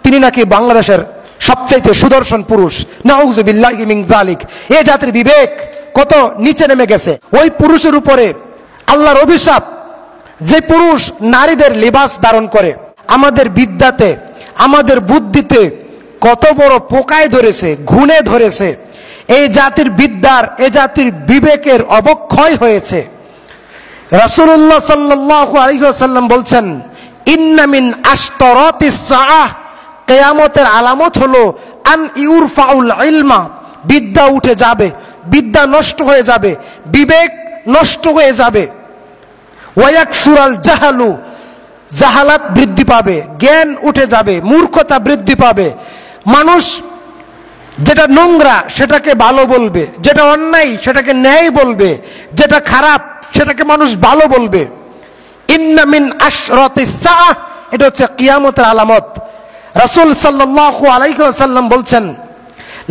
তিনি নাকি বাংলাদেশের সবচাইতে সুদর্শন পুরুষ। নাউযুবিল্লাহি মিন যালিক। এই জাতির বিবেক কত নিচে নেমে গেছে। ওই পুরুষের উপরে আল্লাহর অভিশাপ, যে পুরুষ নারীদের লিবাস ধারণ করে। আমাদের বিদ্যাতে, আমাদের বুদ্ধিতে কত বড় পোকায় ধরেছে, ঘুণে ধরেছে। এই জাতির বিদ্যার, এই জাতির বিবেকের অবক্ষয় হয়েছে। রাসূলুল্লাহ সাল্লাল্লাহু আলাইহি ওয়াসাল্লাম বলছেন, ইন্না মিন আশতারাতিস সাআহ, কিয়ামতের আলামত হলো আন ইউরফাউল ইলমা, বিদ্যা উঠে যাবে, বিদ্যা নষ্ট হয়ে যাবে, বিবেক নষ্ট হয়ে যাবে। ওয়ায়াকসুরাল জাহালু, জাহালাত বৃদ্ধি পাবে, জ্ঞান উঠে যাবে, মূর্খতা বৃদ্ধি পাবে। মানুষ যেটা নোংরা সেটাকে ভালো বলবে, যেটা অন্যায় সেটাকে ন্যায় বলবে, যেটা খারাপ সেটাকে মানুষ ভালো বলবে। ইন্না মিন আশরাতিস সাআহ, এটা হচ্ছে কিয়ামতের আলামত। রাসূল সাল্লাল্লাহু আলাইহি ওয়াসাল্লাম বলছেন,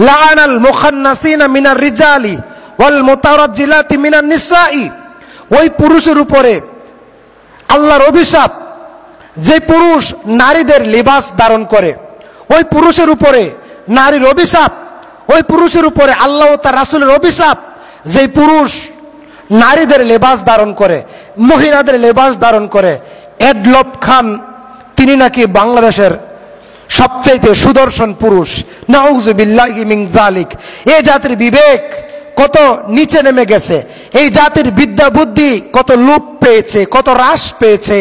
লাআনাল মুখান্নাসিনা মিনার রিজালি ওয়াল মুতারাজ্জিলাতি মিনান নিসাই, ওই পুরুষের উপরে আল্লাহর অভিশাপ, যে পুরুষ নারীদের লিবাস ধারণ করে। ওই পুরুষের উপরে নারীর অভিশাপ, ওই পুরুষের উপরে আল্লাহ ও তার রাসূলের অভিশাপ, যে পুরুষ নারীদের লেবাস ধারণ করে, মহিলাদের লেবাস ধারণ করে। এডলফ খান তিনি নাকি বাংলাদেশের সবচাইতে সুদর্শন পুরুষ। নাউযুবিল্লাহি মিন যালিক। এই জাতির বিবেক কত নিচে নেমে গেছে। এই জাতির বিদ্যা বুদ্ধি কত লোপ পেয়েছে, কত হ্রাস পেয়েছে।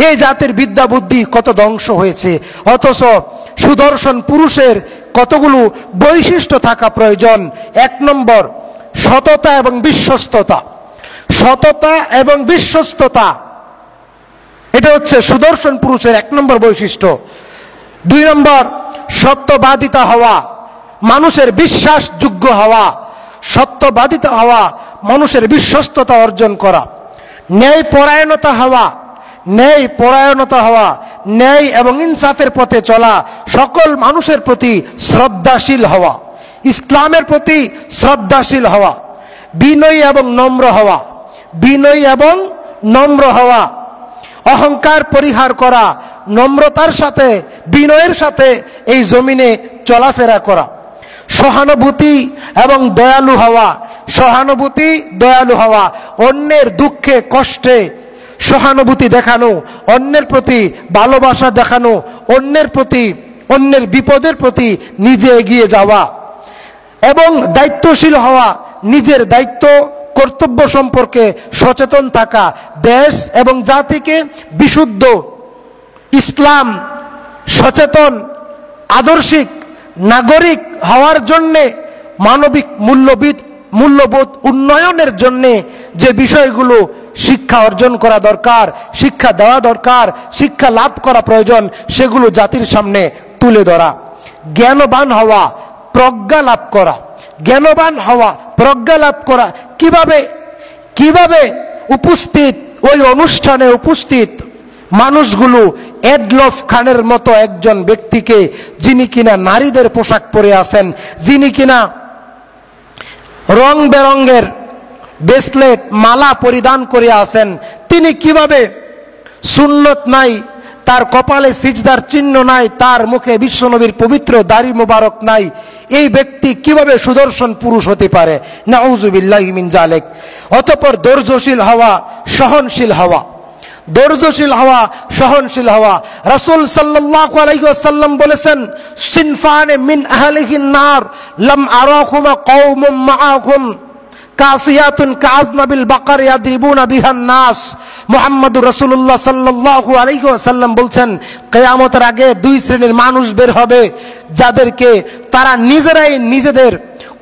এই জাতির বিদ্যা বুদ্ধি কত ধ্বংস হয়েছে। অথচ সুদর্শন পুরুষের কতগুলো বৈশিষ্ট্য থাকা প্রয়োজন। 1 নম্বর, সততা এবং বিশ্বস্ততা। সততা এবং বিশ্বস্ততা, এটা হচ্ছে সুদর্শন পুরুষের 1 নম্বর বৈশিষ্ট্য। 2 নম্বর, সত্যবাদিতা হওয়া, মানুষের বিশ্বাসযোগ্য হওয়া। সত্যবাদিতা হওয়া, মানুষের বিশ্বস্ততা অর্জন করা। ন্যায় পরায়ণতা হওয়া, ন্যায় পরায়ণতা হওয়া, ন্যায় এবং ইনসাফের পথে চলা, সকল মানুষের প্রতি শ্রদ্ধাশীল হওয়া, ইসলামের প্রতি শ্রদ্ধাশীল হওয়া। বিনয়ী এবং নম্র হওয়া, বিনয়ী এবং নম্র হওয়া। অহংকার পরিহার করা, নম্রতার সাথে, বিনয়ের সাথে এই জমিনে চলাফেরা করা। সহানুভূতি এবং দয়ালু হওয়া, সহানুভূতি দয়ালু হওয়া। অন্যের দুঃখে কষ্টে সহানুভূতি দেখানো, অন্যের প্রতি ভালোবাসা দেখানো, অন্যের প্রতি, অন্যের বিপদের প্রতি নিজে এগিয়ে যাওয়া এবং দায়িত্বশীল হওয়া। নিজের দায়িত্ব কর্তব্য সম্পর্কে সচেতন থাকা। দেশ এবং জাতিকে বিশুদ্ধ, ইসলাম সচেতন, আদর্শিক নাগরিক হওয়ার জন্যে, মানবিক মূল্যবোধ উন্নয়নের জন্যে যে বিষয়গুলো শিক্ষা অর্জন করা দরকার, শিক্ষা দেওয়া দরকার, শিক্ষা লাভ করা প্রয়োজন, সেগুলো জাতির সামনে তুলে ধরা। জ্ঞানবান হওয়া, প্রজ্ঞা লাভ করা। জ্ঞানবান হওয়া, প্রজ্ঞা লাভ করা। কিভাবে উপস্থিত, ওই অনুষ্ঠানে উপস্থিত মানুষগুলো এডলফ খানের মতো একজন ব্যক্তিকে, যিনি কিনা নারীদের পোশাক পরে আছেন, যিনি কিনা রং বেরঙের ব্রেসলেট, মালা পরিধান করে আছেন, তিনি কিভাবে সুন্নত নাই, তার কপালে সিজদার চিহ্ন নাই, তার মুখে বিশ্বনবীর পবিত্র দাড়ি মোবারক নাই, এই ব্যক্তি কিভাবে সুদর্শন পুরুষ হতে পারে? নাউযুবিল্লাহি মিন যালিক। অতঃপর ধৈর্যশীল হওয়া, সহনশীল হওয়া। ধৈর্যশীল হওয়া, সহনশীল হওয়া। রাসূল সাল্লাল্লাহু আলাইহি ওয়াসাল্লাম বলেছেন, সিনফানে মিন আহলিহিন নার লাম আরাহুমা কওমুম মাআহুম কাসিয়াতুন কাআযনাবিল বাকার ইয়াদরিবুনা বিহান নাস। মুহাম্মদুর রাসূলুল্লাহ সাল্লাল্লাহু আলাইহি ওয়াসাল্লাম বলছেন, কিয়ামতের আগে 2 শ্রেণীর মানুষ বের হবে, যাদেরকে তারা নিজেরাই নিজেদের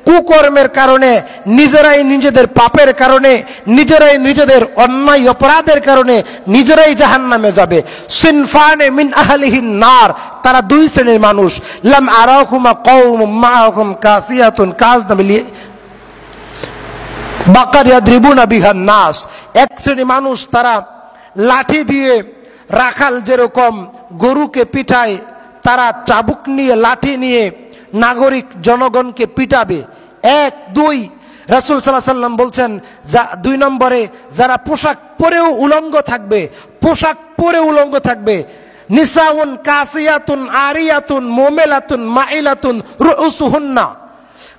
কুকর্মের কারণে, নিজেরাই নিজেদের পাপের কারণে, নিজেরাই নিজেদের অন্যায় অপরাধের কারণে নিজেরাই জাহান্নামে যাবে। সিনফানে মিন আহলিহিন নার, তারা 2 শ্রেণীর মানুষ। লাম আরাহুমা কওমুম মাআহুম কাসিয়াতুন কাযনাবিল বাকার ইয়াদরিবুনা বিহান নাস। 1 শ্রেণী মানুষ, তারা লাঠি দিয়ে, রাখাল যেরকম গরুকে পিটায়, তারা চাবুক নিয়ে, লাঠি নিয়ে নাগরিক জনগণকে পিটাবে। 1, 2 রাসূল সাল্লাল্লাহু আলাইহি ওয়াসাল্লাম বলছেন, 2 নম্বরে যারা পোশাক পরেও উলঙ্গ থাকবে, পোশাক পরে উলঙ্গ থাকবে, নিসাউন কাসিয়াতুন আরিয়াতুন মুমিলাতুন মাইলাতুন রুউসুহুন্না,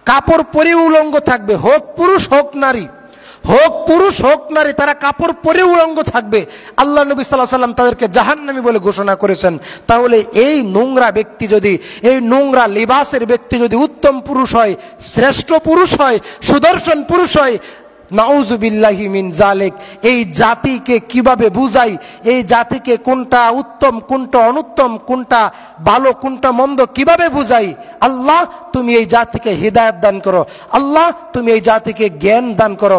কাপড় পরে উলঙ্গ থাকবে, হোক পুরুষ হোক নারী, হোক পুরুষ হোক নারী, তারা কাপড় পরে উলঙ্গ থাকবে। আল্লাহ নবী সাল্লাল্লাহু আলাইহি সাল্লাম তাদেরকে জাহান্নামী বলে ঘোষণা করেছেন। তাহলে এই নোংরা ব্যক্তি যদি, এই নোংরা লিবাসের ব্যক্তি যদি উত্তম পুরুষ হয়, শ্রেষ্ঠ পুরুষ হয়, সুদর্শন পুরুষ হয়, নাউযুবিল্লাহি মিন জালিক, এই জাতিকে কিভাবে বুঝাই, এই জাতিকে কোনটা উত্তম কোনটা অনুত্তম, কোনটা ভালো কোনটা মন্দ কিভাবে বুঝাই? আল্লাহ তুমি এই জাতিকে হিদায়াত দান করো, আল্লাহ তুমি এই জাতিকে জ্ঞান দান করো।